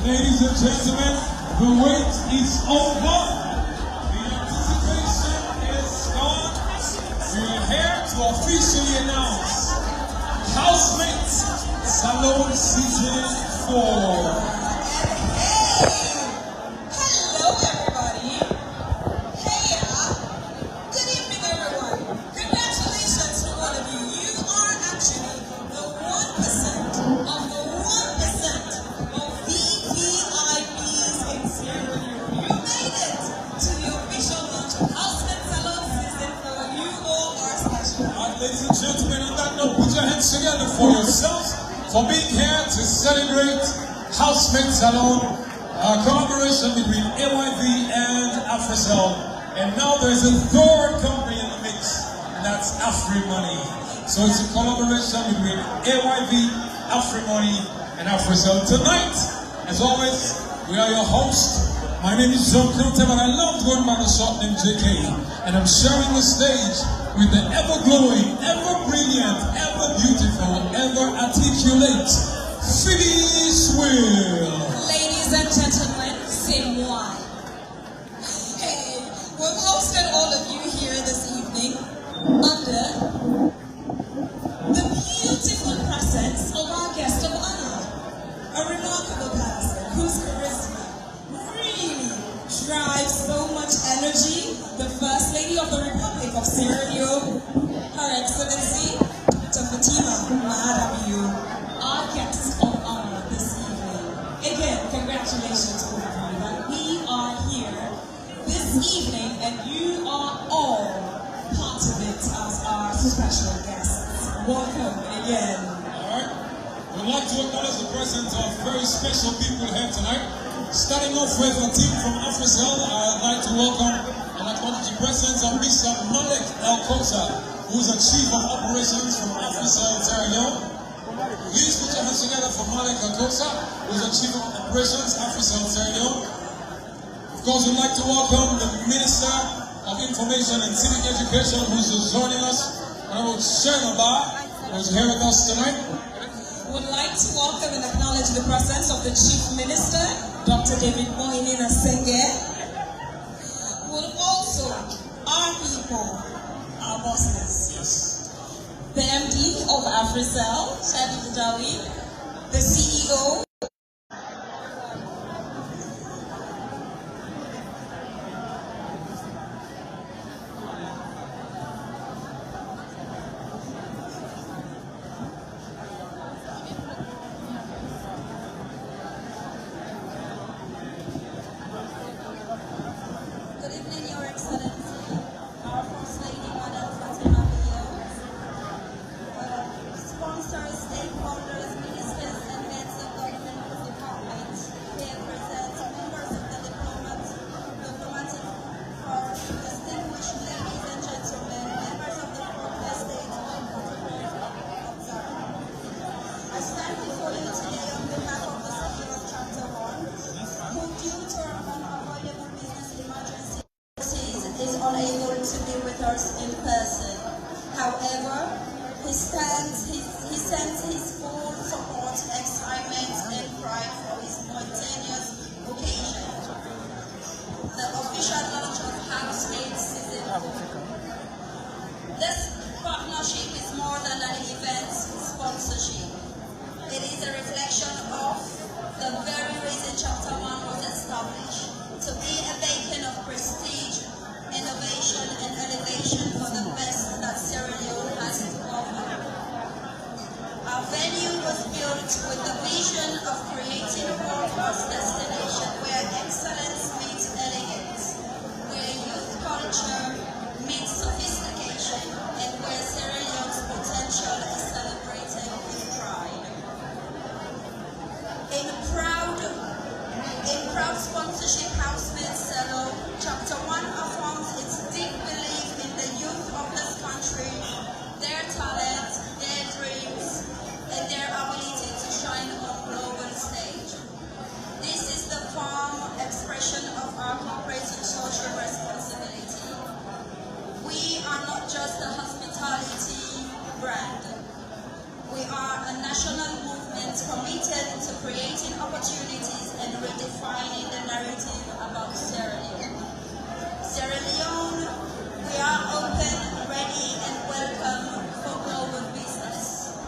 Ladies and gentlemen, the wait is over. The anticipation is gone. We are here to officially announce Housemates Salone Season 4. Hello everybody. Hey good evening everyone. Congratulations to all of you. You are actually the 1% of the 1% of for being here to celebrate Housemates Salone, a collaboration between AYV and Africell. And now there's a third company in the mix, and that's AfriMoney. So it's a collaboration between AYV, AfriMoney, and Africell. Tonight, as always, we are your hosts. My name is Jean-Claude, and I love going by the short name JK. And I'm sharing the stage with the ever-glowing, ever-brilliant, ever-beautiful, ever-articulate Phyllis Will. Ladies and gentlemen, c'est moi. Hey, we've hosted all of you here this evening under the beautiful presence of our guest of honor, a remarkable person whose charisma really drives so much energy, the First Lady of the Republic of Sierra Leone, Her Excellency, Dr. Fatima Maada Bio, our guest of honor this evening. Again, congratulations to everyone. We are here this evening and you are all part of it as our special guests. Welcome again. Alright, we'd like to acknowledge the presence of very special people here tonight. Starting off with a team from Africell, I'd like to welcome and acknowledge the presence of Mr. Malik El-Kosa, who is the Chief of Operations from Africell Sierra Leone. Please put your hands together for Malik El-Kosa, who is the Chief of Operations Africell Sierra Leone. Of course, we'd like to welcome the Minister of Information and Civic Education, who's just joining us, Honorable Shenaba, who's here with us tonight. Would like to welcome and acknowledge the presence of the Chief Minister, Dr. David Moinin Asenge. Would also our people, our bosses. Yes. The MD of Africell, Shadi Budawi, the CEO. Good evening, Your Excellency, our First Lady, Madam Fatima Bio, sponsors, stakeholders, ministers, and heads of government departments, here present, members of the diplomatic corps, distinguished ladies and gentlemen, members of the fourth estate, and photographers. I stand before you today on behalf of the CEO of Chapter 1, who due to our unavoidable business emergency is unable to be with us in person. However, he sends his full support, excitement, and pride for his spontaneous occasion, the official launch of Housemates Season 4. This partnership is more than an event sponsorship. It is a reflection of the very reason Chapter 1 was established, to be a beacon of prestige, innovation, and elevation for the best that Sierra Leone has to offer. Our venue was built with the vision of creating a world-class destination where excellence meets elegance, where youth culture meets sophistication, and where Sierra Leone's potential is celebrated with pride. In proud sponsorship, Housemates Salone, Chapter 1 affirms its deep belief in the youth of this country, their talent, their dreams, and their ability to shine on global stage. This is the firm expression of our corporate and social responsibility. We are not just a hospitality brand. We are a national movement committed to creating opportunities and redefining the narrative about Sierra Leone. Sierra Leone, we are open, ready, and welcome for global business.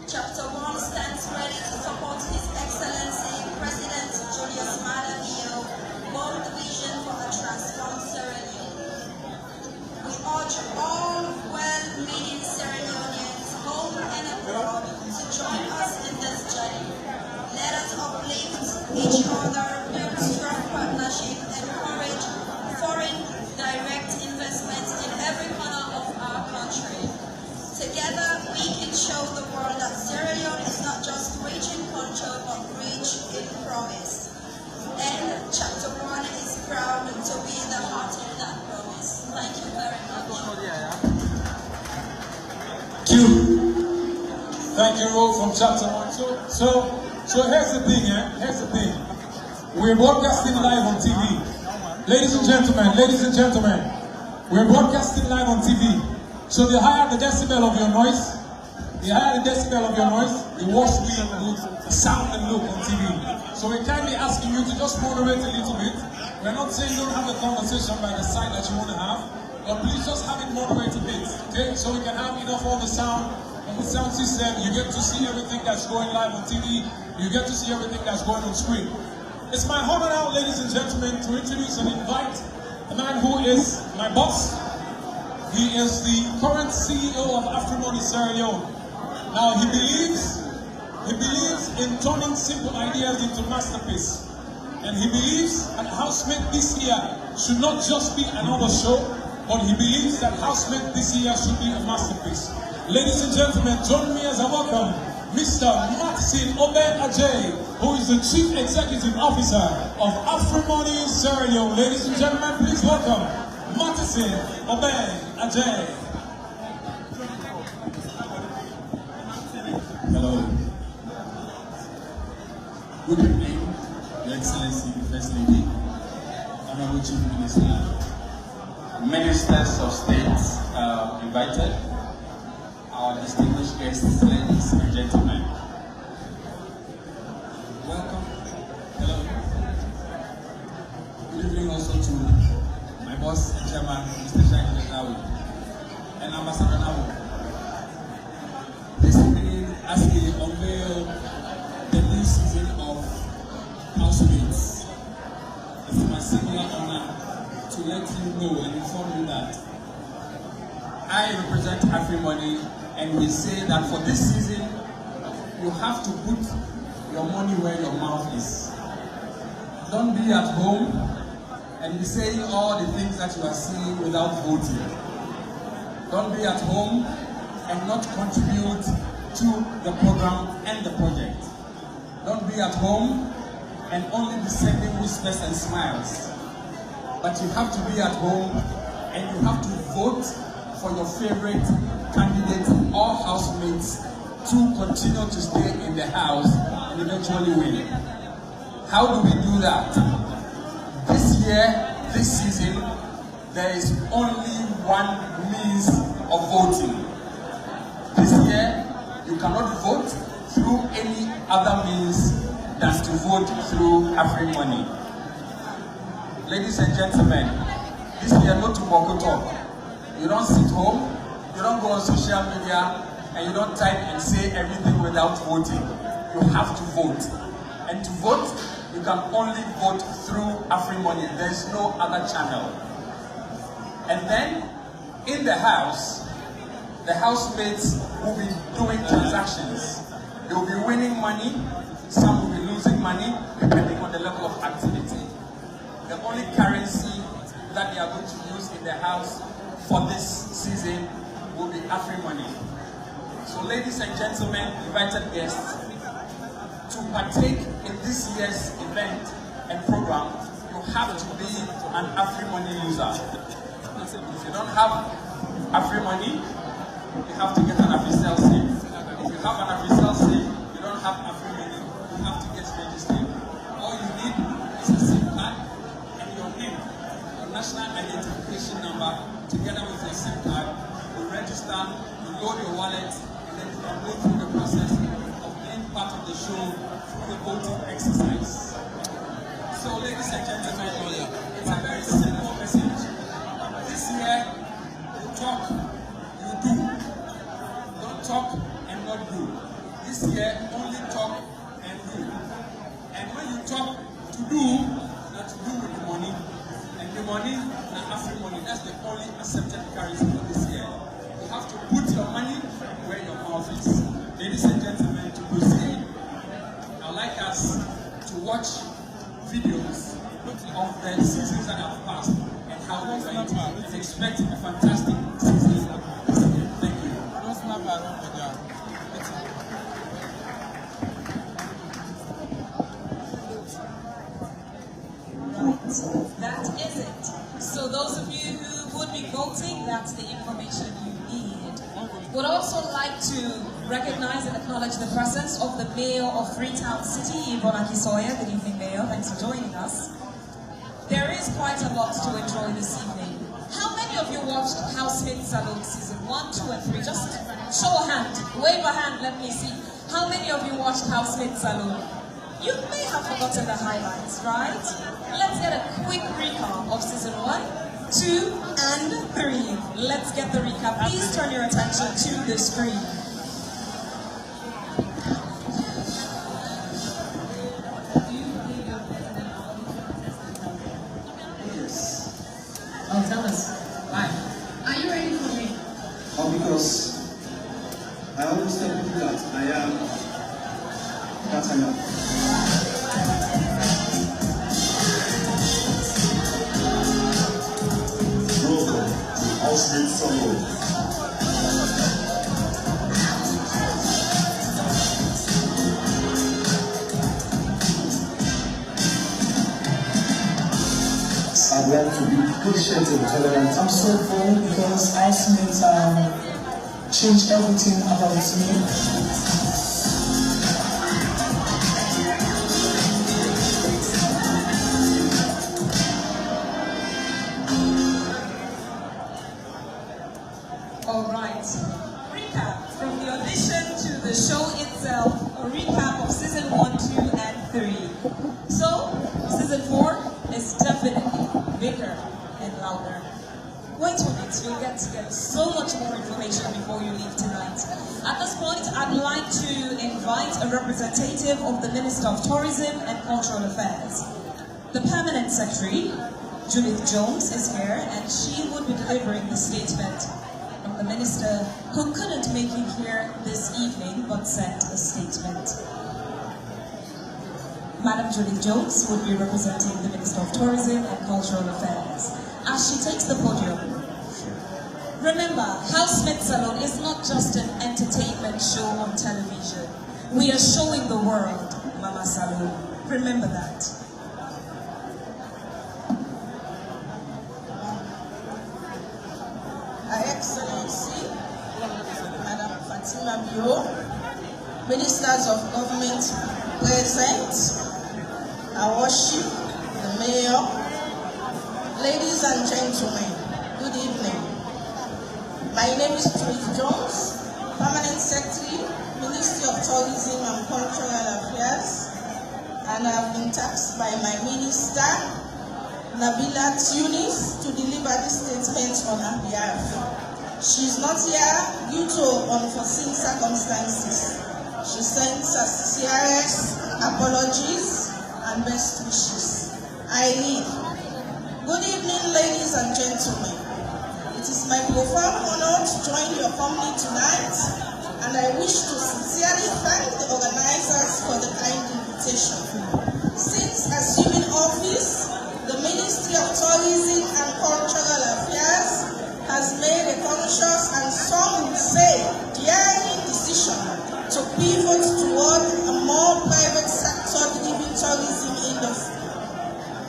Chapter 1 stands ready to support His Excellency President Julius Maada Bio bold vision for a transformed Sierra Leone. We urge all well-meaning Sierra Leoneans, home and abroad, to join us in this journey. Let us uplift each other, build strong partnership, and encourage foreign direct investment in every corner of our country. Together, we can show the world that Sierra Leone is not just roll from chapter 1. So here's the thing, Here's the thing. We're broadcasting live on TV. Ladies and gentlemen, we're broadcasting live on TV. So the higher the decibel of your noise, the worse we sound and look on TV. So we're kindly asking you to just moderate a little bit. We're not saying don't have a conversation by the side that you want to have, but please just have it moderate a bit, okay? So we can have enough of the sound on the sound system. You get to see everything that's going live on TV. You get to see everything that's going on screen. It's my honor now, ladies and gentlemen, to introduce and invite a man who is my boss. He is the current CEO of Africell Sierra Leone. Now he believes in turning simple ideas into masterpiece. And he believes that Housemate this year should not just be another show, but he believes that Housemate this year should be a masterpiece. Ladies and gentlemen, join me as I welcome Mr. Maxine Obe-Ajay, who is the Chief Executive Officer of Africell Sierra Leone. Ladies and gentlemen, please welcome Maxine Obe-Ajay. Hello. Good evening, Your Excellency, First Lady, Honorable Chief Minister, Ministers of State invited, our distinguished guests, ladies and gentlemen. Welcome. Hello. Good evening also to my boss and chairman, Mr. Shaikh Nawi, and Ambassador Nawu. This evening, as we unveil the new season of Housemates, it's my senior honor to let you know and inform you that I represent Afrimoney, and we say that for this season, you have to put your money where your mouth is. Don't be at home and be saying all the things that you are seeing without voting. Don't be at home and not contribute to the program and the project. Don't be at home and only be sending whispers and smiles. But you have to be at home and you have to vote for your favorite candidate or housemates to continue to stay in the house and eventually win. How do we do that? This year, this season, there is only one means of voting. This year, you cannot vote through any other means than to vote through Afrimoney. Ladies and gentlemen, this year no tobacco talk. You don't sit home, you don't go on social media, and you don't type and say everything without voting. You have to vote. And to vote, you can only vote through Afrimoney. There is no other channel. And then, in the house, the housemates will be doing transactions. They will be winning money, some will be losing money, depending on the level of activity. The only currency that they are going to use in the house for this season will be Afrimoney. So ladies and gentlemen, invited guests, to partake in this year's event and program, you have to be an Afrimoney user. If you don't have Afrimoney, you have to get an Africell SIM. If you have an Africell SIM, you don't have Afrimoney, you have to get registered. All you need is a SIM card and your name, your national identification number, together with your SIM card. You register, you load your wallet, and then you can go through the process of being part of the show through the voting exercise. So ladies and gentlemen, it's a very simple message. This year, you talk, you do. Don't talk and not do. This year, only talk and do. And when you talk to do, not to do with the money, and the money, and Afrimoney, that's the only accepted currency for this year. You have to put your money where your mouth is. Ladies and gentlemen, to proceed, I'd like us to watch videos of the seasons that have passed and how we're going to expect a fantastic season this year. Thank you. That is it. So those of you who would be voting, that's the information you need. Would also like to recognize and acknowledge the presence of the Mayor of Freetown City, Yvonne Akisoya. Good evening, Mayor. Thanks for joining us. There is quite a lot to enjoy this evening. How many of you watched Housemates Salone Season 1, 2, and 3? Just show a hand. Wave a hand, let me see. How many of you watched Housemates Salone? You may have forgotten the highlights, right? Let's get a quick recap of Season 1, 2, and 3. Let's get the recap. Please turn your attention to the screen. Oh, tell us. Why? Are you ready for me? Oh, because I always tell people that I am that I am. Welcome to Housemates Salone. I'd like to be patient and tolerant. I'm so bold because housemates changed everything about me. Alright, recap from the audition to the show itself, a recap of Season 1, 2, and 3. So, Season 4 is definitely bigger and louder. Wait a minute, you'll get so much more information before you leave tonight. At this point, I'd like to invite a representative of the Minister of Tourism and Cultural Affairs. The Permanent Secretary, Judith Jones, is here, and she would be delivering the statement from the Minister, who couldn't make it here this evening, but sent a statement. Madam Judith Jones would be representing the Minister of Tourism and Cultural Affairs. As she takes the podium, remember, Housemates Salone is not just an entertainment show on television. We are showing the world Mama Salone. Remember that. Her Excellency, Madam Fatima Maada Bio, Ministers of Government present, our worship, the Mayor, ladies and gentlemen, good evening. My name is Judith Jones, Permanent Secretary, Ministry of Tourism and Cultural Affairs, and I have been tasked by my Minister, Nabila Tunis, to deliver this statement on her behalf. She is not here due to unforeseen circumstances. She sends her sincerest apologies and best wishes. I read. Good evening, ladies and gentlemen. It is my profound honor to join your company tonight, and I wish to sincerely thank the organizers for the kind invitation. Since assuming office, the Ministry of Tourism and Cultural Affairs has made a conscious and some would say daring decision to pivot toward a more private sector-driven tourism industry.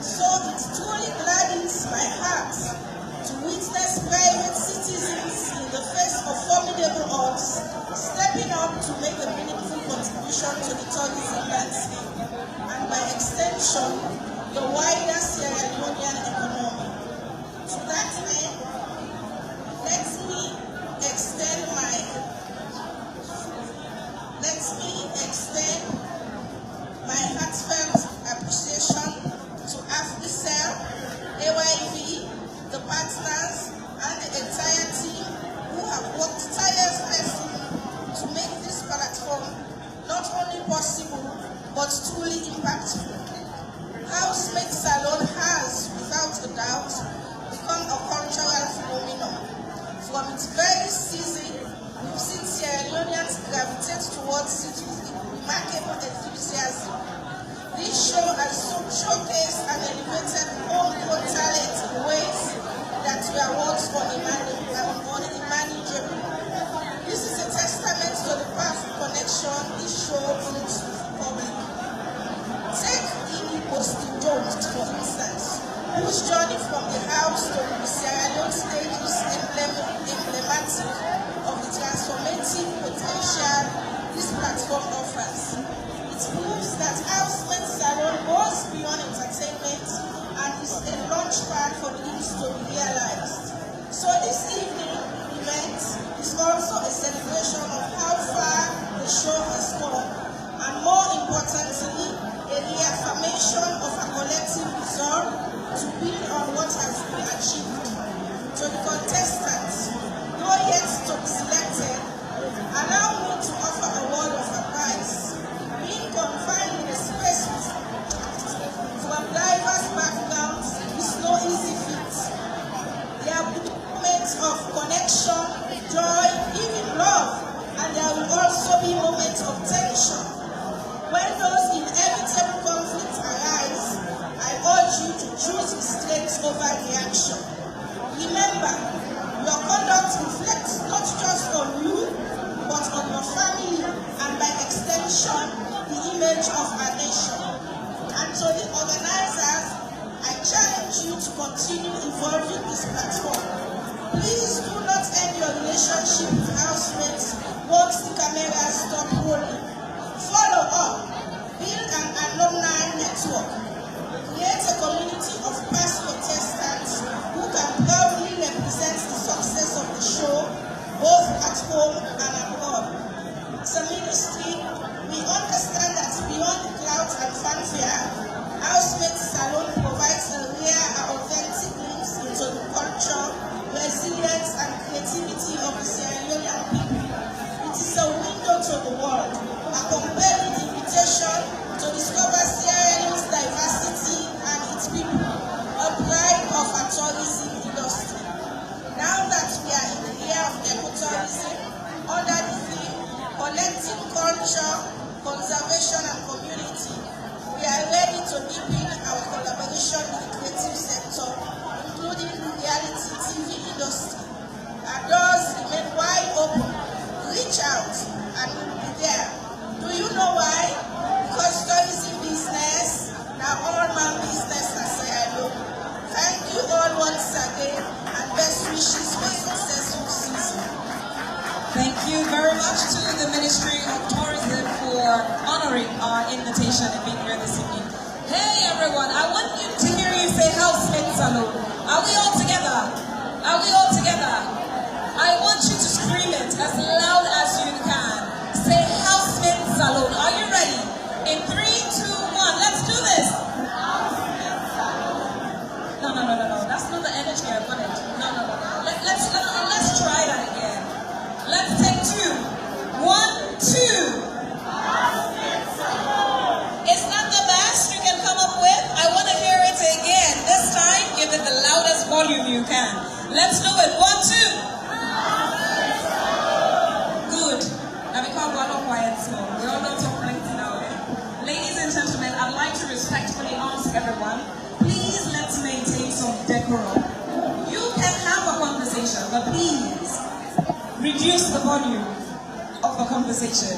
So it truly gladdens my heart to witness private citizens in the face of formidable odds stepping up to make a meaningful contribution to the tourism landscape and by extension, the wider Sierra Leonean economy. To that end, let me extend my heartfelt appreciation to Africell, AYV, the partners, and the entire team who have worked tirelessly to make this platform not only possible, but truly impactful. Housemates Salone has, without a doubt, become a cultural phenomenon. From its very season, we've seen Sierra Leoneans gravitate towards it with remarkable enthusiasm. This show has showcased and elevated homegrown talent in ways that were once unimaginable. This is a testament to the powerful connection this show brings with the public. Take Austin Jones, for instance, whose journey from the house to the Sierra Leone stage is emblematic of the transformative potential continue evolving this platform. Please do not end your relationship with housemates once the cameras stop rolling. Follow up, build an alumni network, create a community of past contestants who can proudly represent the success of the show, both at home and abroad. As a ministry, we understand that beyond the clout and fanfare, Housemates Salone provides a rare and authentic glimpse into the culture, resilience, and creativity of the Sierra Leonean people. It is a window to the world, a compelling invitation to discover Sierra Leone's diversity and its people, a pride of our tourism industry. Now that we are in the year of ecotourism, under the theme Collecting Culture, Conservation and Community, we are ready to deepen our collaboration with the creative sector, including the reality TV industry. Our doors remain wide open. Reach out and we will be there. Do you know why? Because tourism business, now all man business as Sierra Leone. Thank you all once again and best wishes for a successful season. Thank you very much to the Ministry of Tourism for honoring our invitation and being here this evening. Hey everyone, I want you to hear you say Housemates Salone. Are we all together? Are we all together? I want you to scream it as loud as you can. Say Housemates Salone. Are you ready? In 3, 2, 1, let's do this. No. That's not the energy I wanted. No. Let's try that again. Let's take 2. 1, 2. Is that the best you can come up with? I want to hear it again. This time, give it the loudest volume you can. Let's do it. 1, 2. Good. Now we can't go on quiet small. We all don't talk plenty now. Ladies and gentlemen, I'd like to respectfully ask everyone, please let's maintain some decorum. You can have a conversation, but please reduce the volume of the conversation,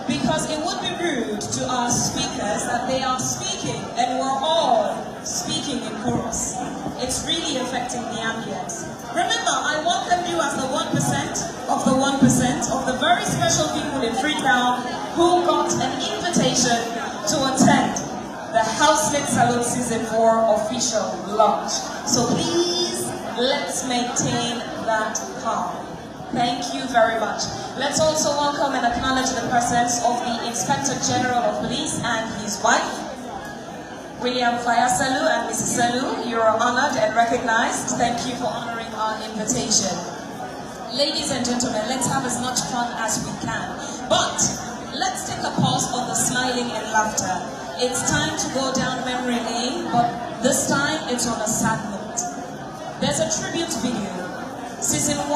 because it would be rude to our speakers that they are speaking and we're all speaking in chorus. It's really affecting the ambience. Remember, I welcome you as the 1% of the 1% of the very special people in Freetown who got an invitation to attend the Housemates Salone Season 4 official launch. So please, let's maintain that calm. Thank you very much. Let's also welcome and acknowledge the presence of the Inspector General of Police and his wife, William Fayasalu and Mrs. Salu. You are honored and recognized. Thank you for honoring our invitation. Ladies and gentlemen, let's have as much fun as we can. But let's take a pause on the smiling and laughter. It's time to go down memory lane, but this time it's on a sad note. There's a tribute video. Season 1,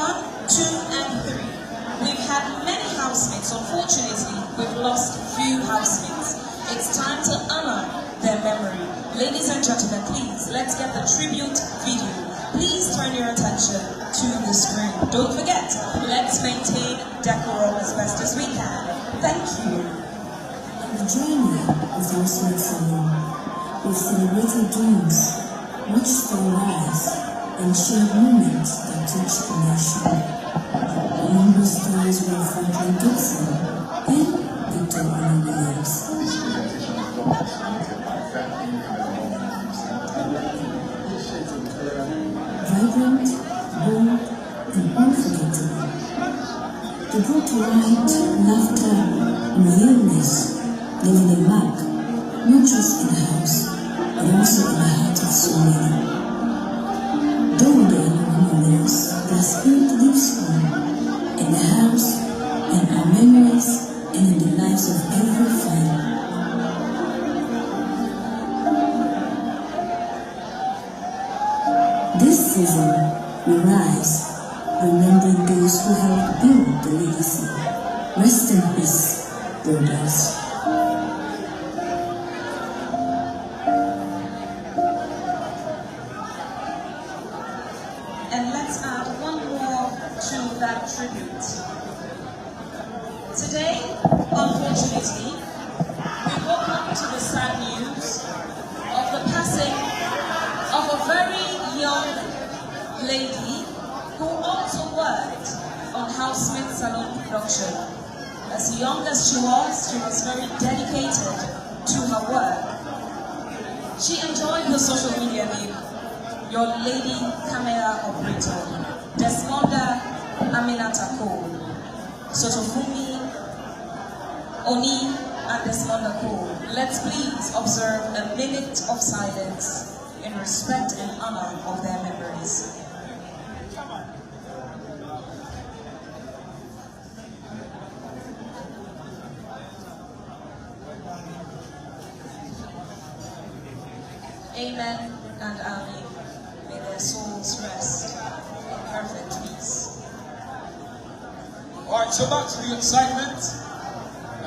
2, and 3. We've had many housemates. Unfortunately, we've lost few housemates. It's time to honor their memory. Ladies and gentlemen, please, let's get the tribute video. Please turn your attention to the screen. Don't forget, let's maintain decorum as best as we can. Thank you. On the journey of Housemates Salone, we've celebrated dreams, watched their lives, and shared moments that touched the nation. Among the stories were Franklin Gibson and Victor Williams. Vibrant, bold, and unforgettable. They brought to light laughter and realness, leaving a mark not just in the house, but also in the heart of so many. Though they are no memories, their spirit lives on in the house, in our memories, and in the lives of every family. This season, we rise, remembering those who helped build the legacy. Rest in peace, brothers. And let's add one more to that tribute. Today, unfortunately, we woke up to the sad news of the passing of a very Housemates Salone production. As young as she was very dedicated to her work. She enjoyed her social media name, Your Lady Camera Operator, Desmonda Aminata Cole, Sotofumi, Oni, and Desmonda Cole. Let's please observe a minute of silence in respect and honor of their memories. Amen and amen. May their souls rest in perfect peace. Alright, so back to the excitement.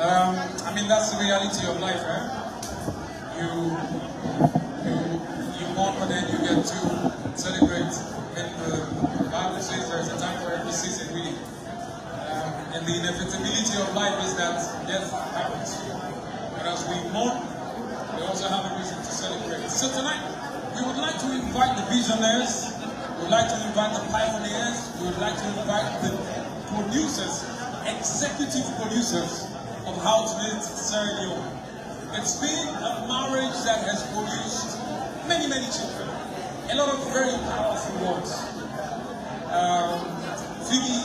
I mean, that's the reality of life, right? You born, but then you get to celebrate. And the Bible says there's a time for every season, really. And the inevitability of life is that death happens. But as we mourn, we also have a reason to celebrate. So tonight, we would like to invite the visionaries, we would like to invite the pioneers, we would like to invite the producers, executive producers of Housemates Salone. It's been a marriage that has produced many, many children. A lot of very powerful ones. Figgy,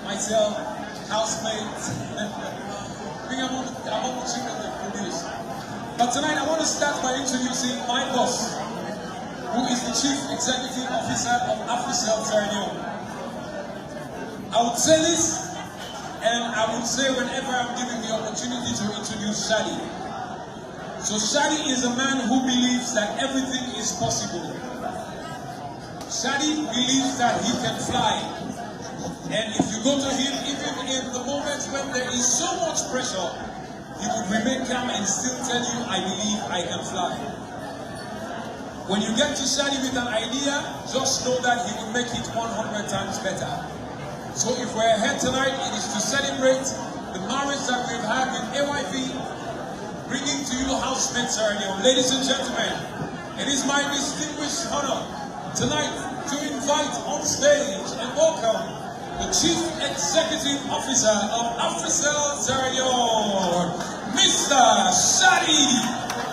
myself, housemates. I think I'm on the children that produce. But tonight I want to start by introducing my boss, who is the Chief Executive Officer of Africell Freetown. I would say this, and I would say whenever I'm given the opportunity to introduce Shadi. So Shadi is a man who believes that everything is possible. Shadi believes that he can fly. And if you go to him, even in the moments when there is so much pressure, he would remain calm and still tell you, I believe I can fly. When you get to Shadi with an idea, just know that he will make it 100 times better. So if we're here tonight, it is to celebrate the marriage that we've had with AYV, bringing to you Housemates Salone. Ladies and gentlemen, it is my distinguished honor tonight to invite on stage and welcome the Chief Executive Officer of Africell Salone, Mr. Shadi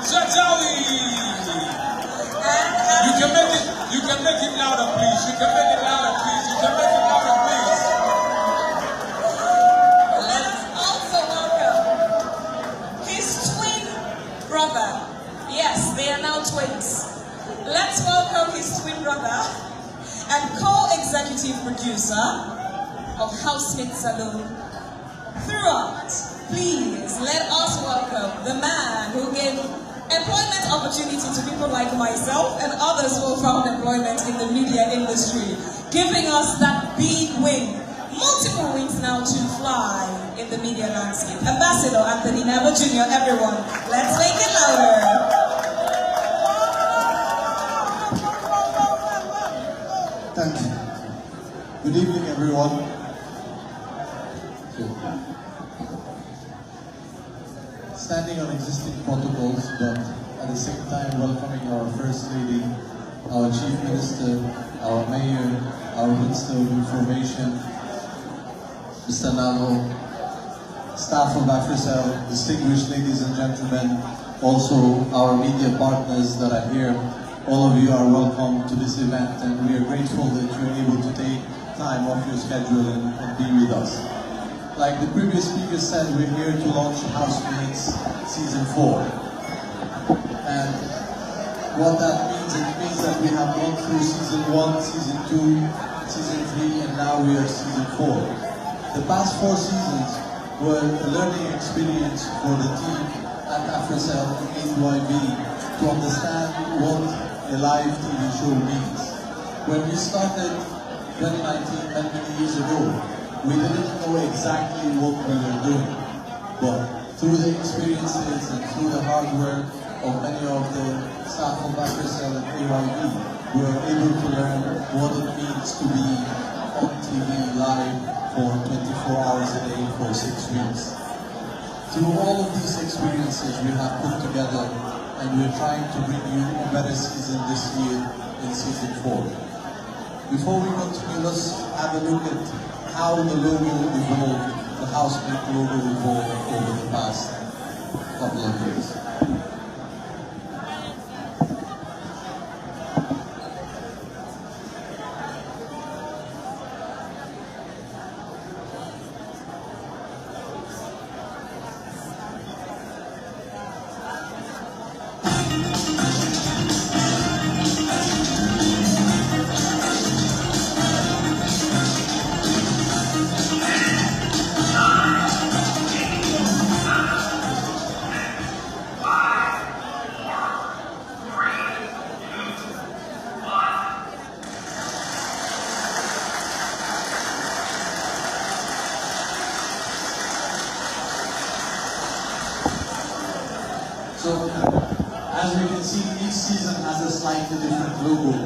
Jatawi. You can make it louder, please. You can make it louder, please. You can make it louder, please. Let us also welcome his twin brother. Yes, they are now twins. Let's welcome his twin brother and co-executive producer of Housemates Salone. Throughout, please let us welcome the man who gave employment opportunity to people like myself and others who found employment in the media industry, giving us that big wing, multiple wings now to fly in the media landscape. Ambassador Anthony Nava Jr., everyone, let's make it louder. Thank you. Good evening, everyone. Standing on existing protocols, but at the same time welcoming our First Lady, our Chief Minister, our Mayor, our Minister of Information, Mr. Nano, staff of Africell, distinguished ladies and gentlemen, also our media partners that are here. All of you are welcome to this event, and we are grateful that you're able to take time off your schedule and be with us. Like the previous speaker said, we're here to launch Housemates Season 4. And what that means, it means that we have gone through Season 1, Season 2, Season 3, and now we are Season 4. The past 4 seasons were a learning experience for the team at Africell and AYV to understand what a live TV show means. When we started 2019, many years ago, we didn't know exactly what we were doing, but through the experiences and through the hard work of many of the staff of Africell and AYV, we were able to learn what it means to be on TV live for 24 hours a day for 6 weeks. Through all of these experiences we have put together, and we're trying to bring you a better season this year in Season 4. Before we continue, let's have a look at how the logo evolved, the housemate logo evolved over the past couple of years. So, as we can see, each season has a slightly different logo,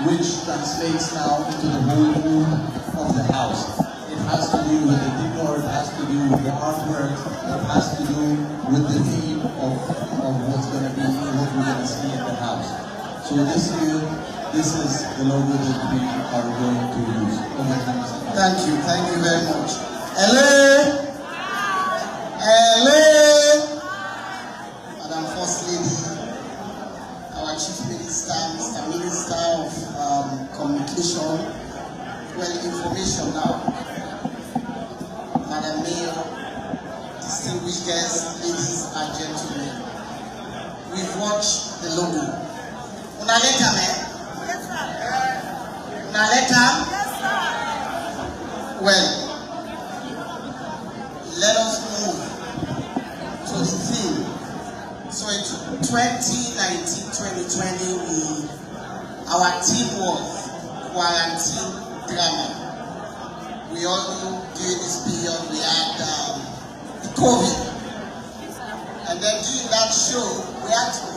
which translates now into the whole mood of the house. It has to do with the decor, it has to do with the artwork, it has to do with the theme of what's going to be, what we're going to see in the house. So this year, this is the logo that we are going to use. Thank you very much. Hello! Hello! Madam First Lady, our Chief Minister, Mr. Minister of Communication, well, information now. Madam Mayor, distinguished guests, ladies and gentlemen, we've watched the logo. Una letter, man? Una letter? Well, let us move to the theme. So in 2019-2020, our theme was quarantine drama. We all knew during this period we had the COVID. And then during that show, we had to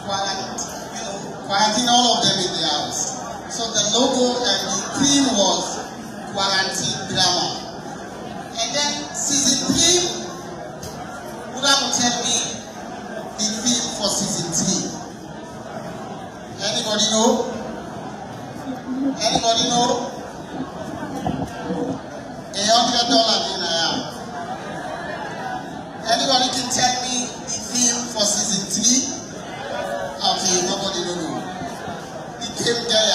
quarantine all of them in the house. So the logo and the theme was quarantine drama. And then season 3, would have tell me the theme for season 3. Anybody know? Anybody know? $100 in a year. Anybody can tell me the theme for season 3? Okay, nobody know. The game there,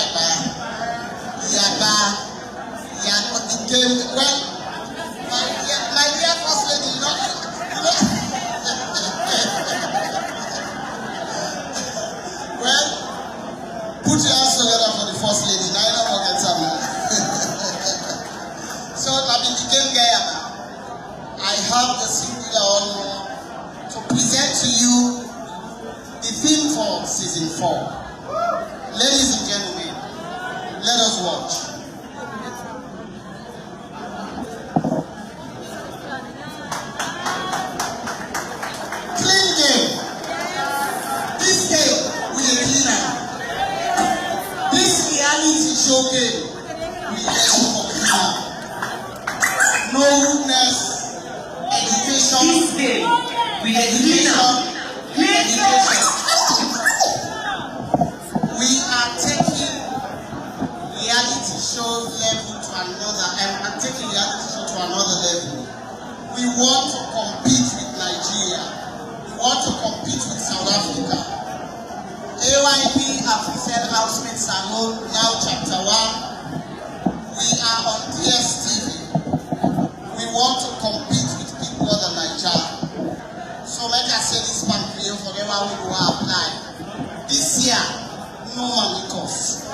the game, well, my dear First Lady, you know. Well, put your hands together for the First Lady. Now you don't forget something. So, I mean, the game guy, I have the singular honor to present to you the theme for season 4. Ladies and gentlemen, let us watch. Clean game. This game with a cleaner. This reality show game with a for cleaner. No rudeness, education. This game with a cleaner. Education. We are taking reality show level to another, and I'm taking reality show to another level. We want to compete with Nigeria. We want to compete with South Africa. Africell Housemates Salone, now chapter 1. We are on DSTV. We want to compete with people other than Nigeria. So like I said, this campaign for them we will apply. This year, no mamikos.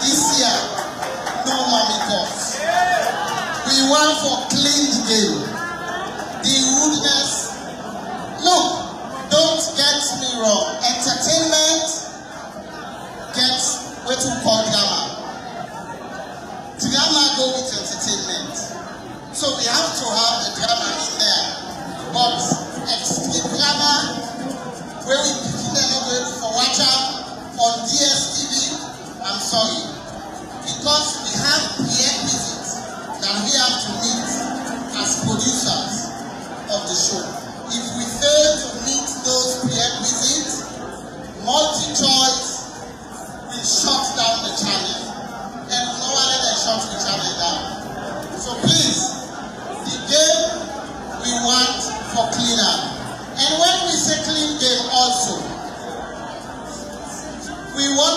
This year, no mamikos. We want to clean the game. The rudeness. Look, don't get me wrong. Entertainment gets what we call drama. Drama go with entertainment. So we have to have the drama in there. But extreme drama, where we pretend not going for watcher on DSTV, I'm sorry. Because we have prerequisites that we have to meet as producers of the show. If we fail to meet those prerequisites, multi-choice will shut down the channel. And no one ever shut the channel.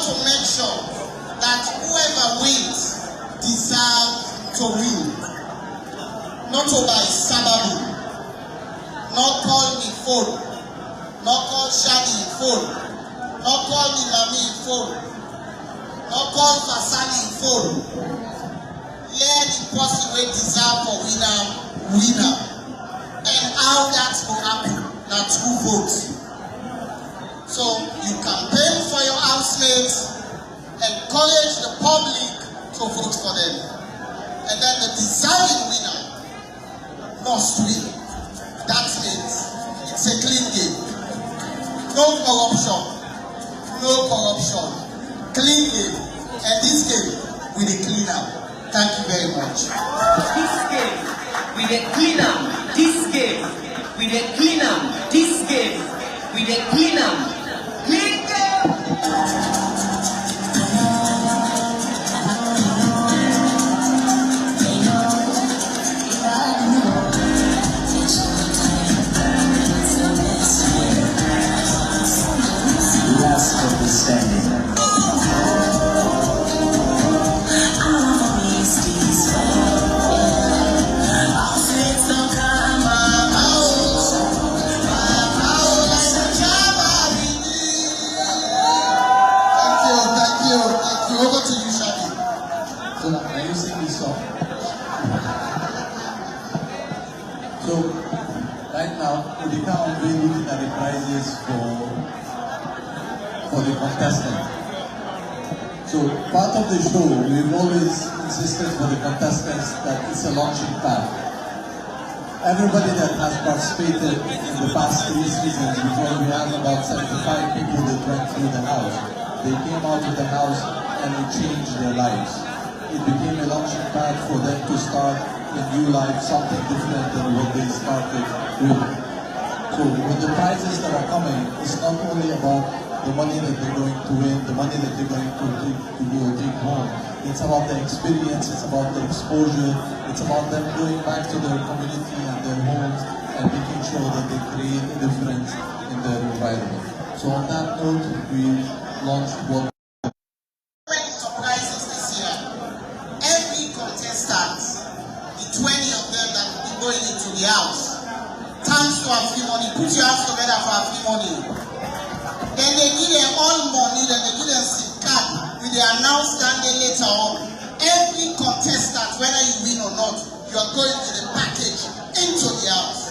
want to make sure that whoever wins deserves to win. Not over a sababu, not call me phone, not call Shadi phone, not call me Mami phone, not call Fasani phone. Let the person wey deserve for winner. And how that will happen? Now 2 votes. So you campaign for your housemates, encourage the public to vote for them, and then the deserving winner must win. That means it's a clean game. No corruption. Clean game. And this game will be clean up. Thank you very much. This game, we dey clean am. This game, we dey clean am. This game, we dey clean am. Clean game. Last of the standing. Over to you, Shadi. So, are you singing this song? So, right now, we can't be looking at the prizes for the contestant. So, part of the show, we've always insisted for the contestants that it's a launching pad. Everybody that has participated in the past 3 seasons, because we have about 75 people that went through the house, they came out of the house and it changed their lives. It became a launching pad for them to start a new life, something different than what they started with. So with the prizes that are coming, it's not only about the money that they're going to win, the money that they're going to take home. It's about the experience, it's about the exposure, it's about them going back to their community and their homes and making sure that they create a difference in their environment. So on that note, we launched what surprises this year. Every contestant, the 20 of them that will be going into the house, thanks to Money, put your hands together for Money. Then they give them all money, then they give them SIM card with the announced standing later on. Every contestant, whether you win or not, you are going with a package into the house.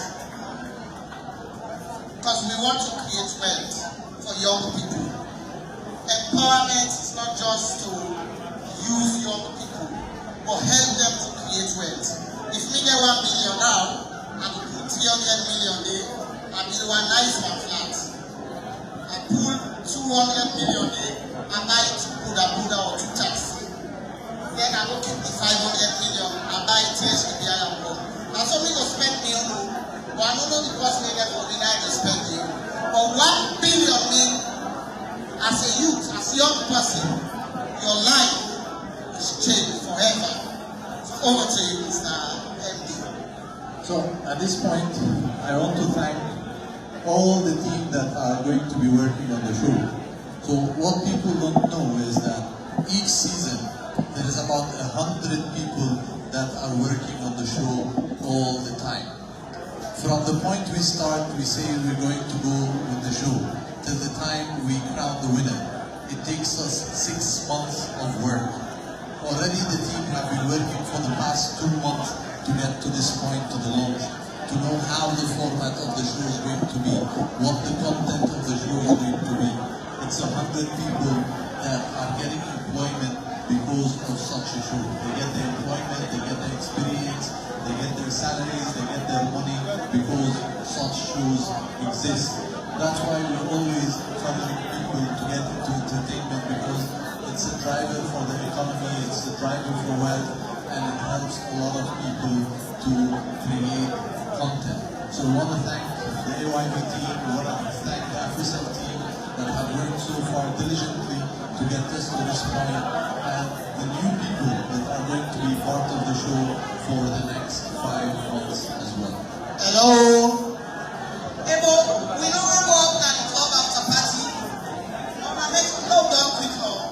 Because we want to create wealth for young people. Empowerment is not just to use young people, but help them to create wealth. If me get 1 million now, I could put 300 million there, I build one nice one flat. I pull 200 million there, I buy 2 Buddha or 2 taxis. Then I go keep the 500 million, I buy 3 HDBI and go. Now somebody go spend million, but I don't know the cost they get for the night they spend million. But 1 billion means, as a youth, as a young person, your life is changed forever. So over to you, Mr. MD. So at this point, I want to thank all the team that are going to be working on the show. So what people don't know is that each season there is about 100 people that are working on the show all the time. From the point we start, we say we're going to go with the show till the time we crown the winner. It takes us 6 months of work. Already the team have been working for the past 2 months to get to this point, to the launch, to know how the format of the show is going to be, what the content of the show is going to be. It's 100 people that are getting employment because of such a show. They get their employment, they get their experience, they get their salaries, they get their money because such shows exist. That's why we always encourage people to get into entertainment, because it's a driver for the economy, it's a driver for wealth, and it helps a lot of people to create content. So we want to thank the AYV team, we want to thank the Africell team that have worked so far diligently to get us to this point, and the new people that are going to be part of the show for the next 5 months as well. Hello. Ebo, we know we walk and club after party. Mama, make no don't quick now.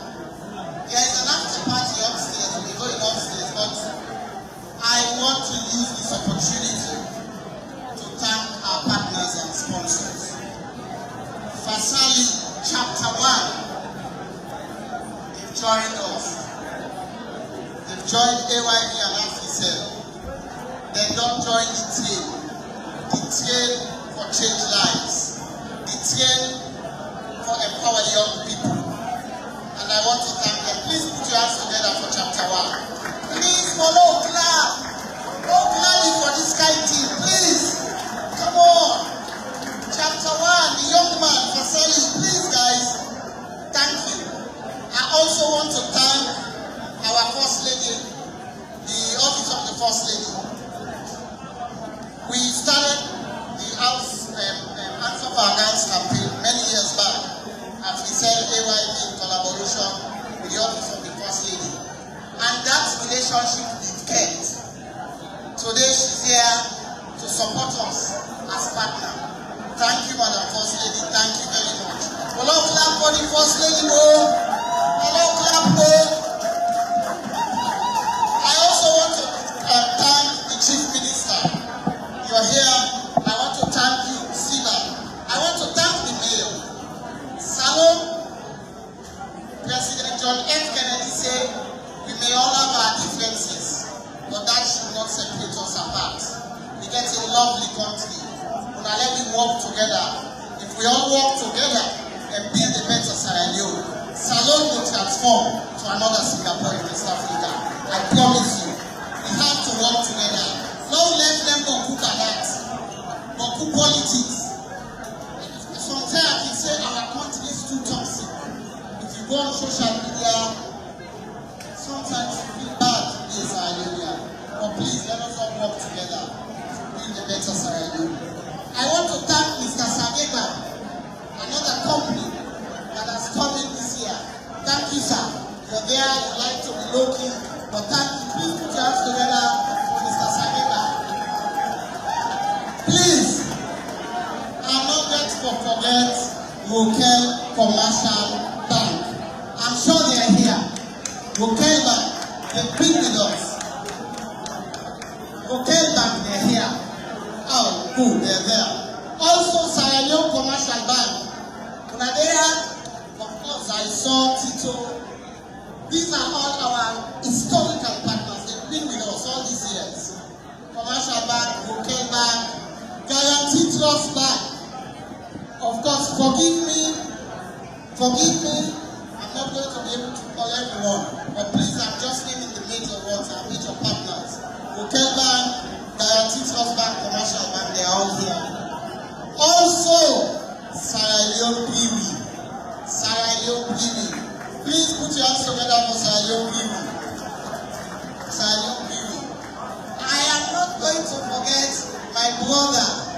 Fasali Chapter 1. They've joined us. They've joined AYV and Africell. They don't join the train. The train for change lives. The train for empower young people. And I want to thank them. Please put your hands together for Chapter 1. Please follow clap. Oh, gladly for this kind team. Please. Come on. Chapter 1, the young man, Fasali. Please, guys. Thank you. I also want to thank our First Lady, the Office of the First Lady. We started the House Answer for Accounts campaign many years back as we said AYV in collaboration with the Office of the First Lady. And that relationship is kept. Today she's here to support us as partner. Thank you, Madam First Lady. Thank you very much. Hello, clap for the First Lady. Hello, clap. I also want to thank the Chief Minister. You're here. I want to thank you, Siba. I want to thank the Mayor. Salone, President John F. Kennedy said, we may all have our differences, but that should not separate us apart. We get a lovely country. Now let me work together. If we all work together and build a better Sierra Leone, Salone will transform to another Singapore in West Africa. I promise you. We have to work together. Don't let them go cook at that. But cook politics. Sometimes I can say our country is too toxic. If you go on social media, sometimes you feel bad to be a Sierra Leonean. But please let us all work together to build a better Sierra Leone. I want to thank Mr. Sagega, another company that has come in this year. Thank you, sir. You're there, you like to be low-key, but thank you. Please put your hands together for Mr. Sagega. Please, I'm not going to forget Local Commercial Bank. I'm sure they are here. Local Bank, they've been with us. Local Bank, they're here. Oh, good, they're there. Also, Sierra Leone Commercial Bank. When there, of course, I saw Tito. These are all our historical partners. They've been with us all these years. Commercial Bank, Local Bank, Guarantee Trust Bank. Of course, forgive me. I'm not going to be able to call everyone, but please, I'm just naming the major ones, our major partners. Local Bank, Guarantee Trust Bank, Commercial Bank, they are all here. Also, Sierra Leone Piri. Sierra Leone Piri. Please put your hands together for Sierra Leone Piri. Sierra Leone Piri. I am not going to forget my brother,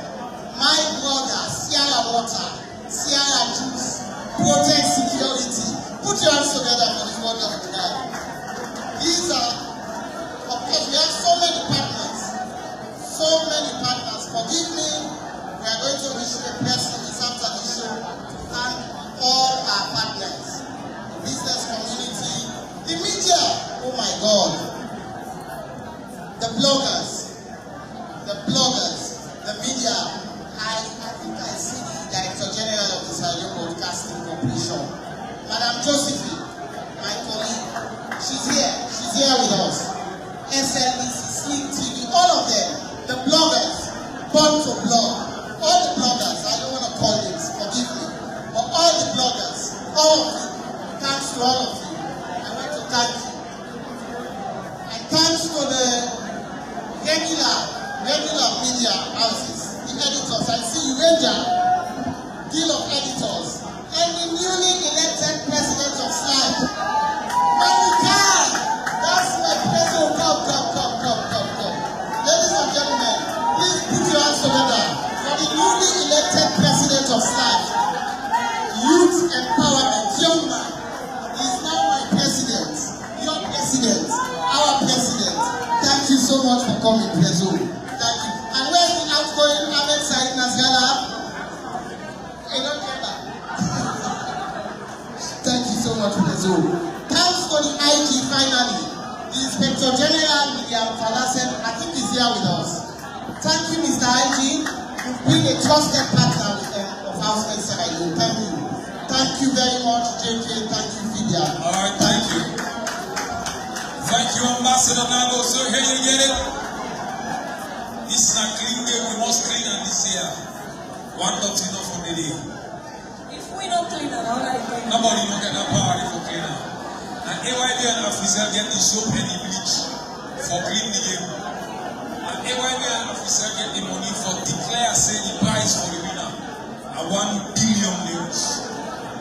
Sierra Water, Sierra Juice, Protect Security. Put your hands together for this wonderful guy. These are, of course, we have so many partners. Forgive me. We are going to issue a press release after the show to thank all our partners, the business community, the media, oh my God, the bloggers, the media. I think I see the Director General of the Sierra Leone Broadcasting Corporation, Madam Josephine, my colleague. She's here with us. SLBC, Slick TV, all of them, the bloggers, Born to Blog, all the bloggers, I don't want to call names, forgive me, but all the bloggers, all of you, thanks to all of you. I want to thank you. And thanks to the regular media houses, the editors. I see you, Ranger, Guild of Editors, and the newly elected president of SLAG. That's my president. Come. Ladies and gentlemen, please put your hands together for the newly elected president of SLAG. Youth empowerment, young man. He is now my president, your president, our president. Thank you so much for coming, Prezo. Thank you. And where's the outgoing Ahmed Said Nazgala? Hey, don't get that. Thank you so much, Prezo. Thanks for the IG finally. The Inspector General, William Falasen, I think he's here with us. Thank you, Mr. IG. You've been a trusted partner of Housemates Salone. Thank you. Thank you very much, JK. Thank you, Vidya. All right, thank you. Thank you, Ambassador Nago. So here you get it. This is a clean day. We must clean on this year. One not enough for the day. If we don't clean it, all right. Nobody don't get that power for cleaner. And AYV and Africell get the soap and the bleach for clean the game. And AYV and Africell get the money for declare, say the price for the winner. A 1 billion news.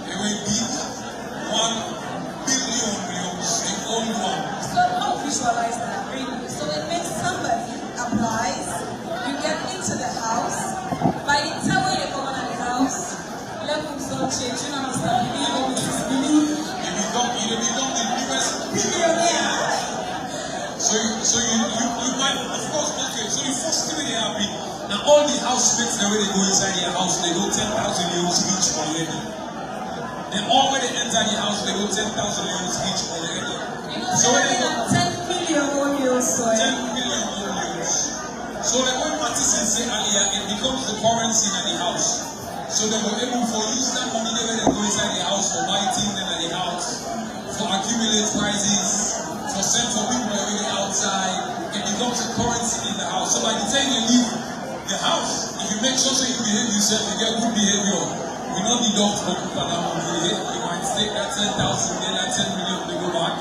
A very big 1 billion news. The old one. So how visualize that really? So it makes somebody applies, you get into the house, by the time when you come out of the house, levels don't change, you know what I'm saying? You become the newest billionaire. So you might, of course, okay, so you first thing they happy. Now all the housemates, the way they go inside their house, they go 10,000 euros each already. Then all when they enter the house, they go 10,000 euros each already. You know, so when they go 10 million euros, so 10 million euros. So like when Matison said earlier, it becomes the currency in the house. So they were able to use that money when they go inside the house for buying things in the house, for accumulate prizes, for send for people already outside. It becomes a currency in the house. So by the time you leave the house, if you make sure so you behave yourself, you get good behavior. We don't need dogs for people that want to do it. You might take that 10,000, then that 10 million they go back,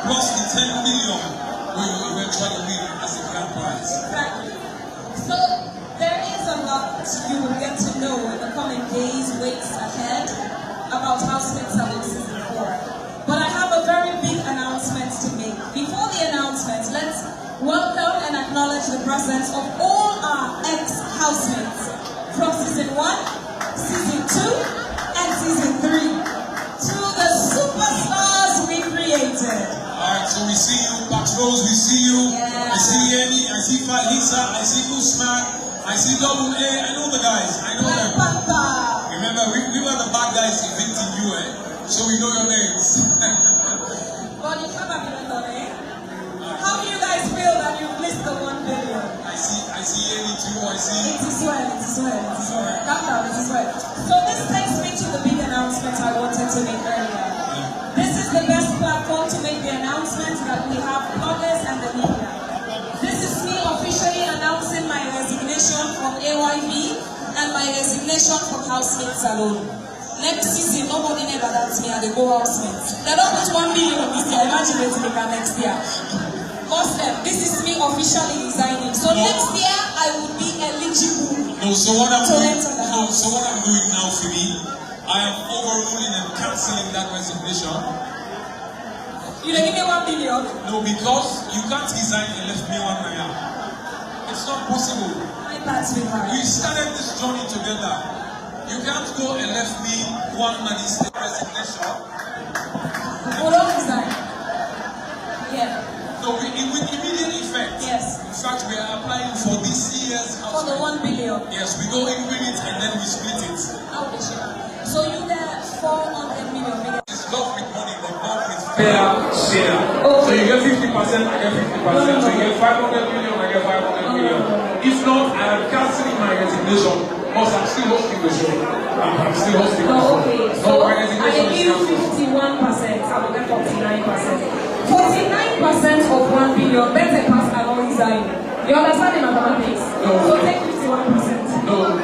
plus the 10 million where you eventually win as a grand prize. Exactly. So there is a lot you will get to know in the coming days, weeks ahead about Housemates Salone Season 4. But I have a very big announcement to make. Before the announcement, let's welcome and acknowledge the presence of all our ex-housemates from Season 1, Season 2, and Season 3 to the superstars we created. Alright, so we see you, Patrons, we see you. Yeah. I see Yemi, I see Fahisa, I see Housemates, I see Double A, I know the guys, I know them. Remember, we were the bad guys evicting you, so we know your names. But you come up with the name. How do you guys feel that you've missed the 1 billion? I see Yemi too, I see. It is well. Calm down, it is well. So this takes me to the big announcement I wanted to make earlier. This is the best platform to make the announcement that we have bloggers and the media. This is me officially announcing my resignation from AYV and my resignation from Housemates Salone. Next season, nobody never doubts me and they go Housemates. They don't put 1 billion this year, imagine it next year. Muslim, this is me officially resigning. So next year, I will be eligible so what I'm to enter the house. So what I'm doing now for me, I am overruling and cancelling that resignation. You don't give me 1 billion? No, because you can't resign and left me 1 naira. It's not possible. My bad, sweetheart. We started this journey together. You can't go and left me 1 resignation. Oh, don't resign. Yeah. No, with immediate effect. Yes. In fact, we are applying for this year's house. For the 1 billion. Yes, we go in with it and then we split it. Okay, sure. So you get 400 million. It's love with money, but not with fair share. Okay. So you get 50%, I get 50%. So you get 500 million, I get 500 million. If not, I am cancelling my resignation. Because I'm still hosting the show. I'm still hosting the show. Okay. So my resignation I give you 51%, I will get 49%. 49% of 1 billion, better pass and all resign. You understand the mathematics? No. So take 51%. No,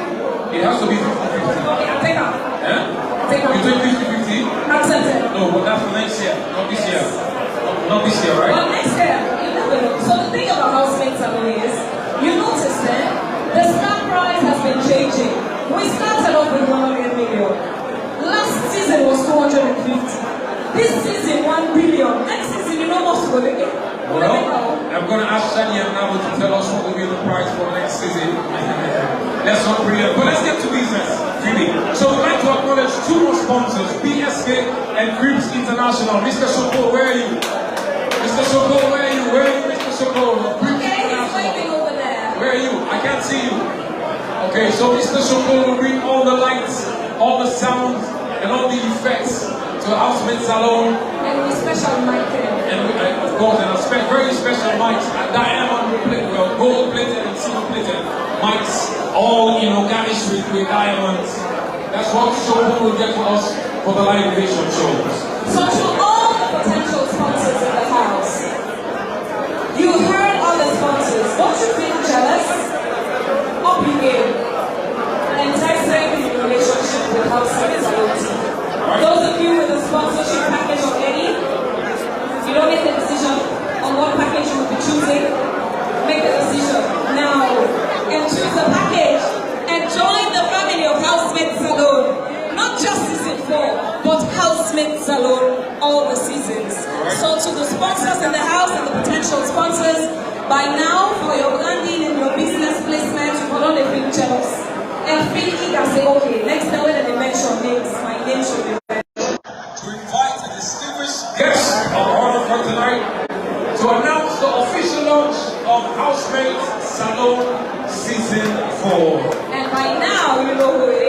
it has to be 50-50. Okay, I'll take out. Eh? Take out. You take 50-50? Accepted. No, but that's for next year, not this year. Not this year, right? Well, next year, you never know. So the thing about Housemates Salone is, you notice that the stock price has been changing. We started off with 100 million. Last season was 250. This season, 1 billion. Next season, you know what's going to get. Well, I'm going to ask Shani and Nabo to tell us what will be the price for next season. Let's not brilliant. But let's get to business, really. So we'd like to acknowledge 2 more sponsors, BSK and Cribs International. Mr. Shoko, where are you? Mr. Shoko, where are you? Where are you, Mr. Shoko? Okay, he's waving over there. Where are you? I can't see you. Okay, so Mr. Shoko will bring all the lights, all the sounds, and all the effects to Housemates Salone. And with special mic there. And of course, and very special mics, diamond gold plated and silver plated mics, all garnished with diamonds. That's what show will get for us for the Live Nation shows. So to all the potential sponsors in the house, you heard all the sponsors. Don't you feel jealous? Up you game. And try strengthening your relationship with Housemates Salone. Those of you with a sponsorship package already, you don't make the decision on what package you will be choosing. Make the decision now and choose the package and join the family of Housemates Salone. Not just season 4, but Housemates Salone all the seasons. So to the sponsors in the house and the potential sponsors, by now for your branding and your business placement, you will not feel jealous. And feel eager, say, okay, next time when they mention names, my name should be there. To invite a distinguished guest of honor for tonight to announce the official launch of Housemates Salone Season 4. And by now, you know who it is.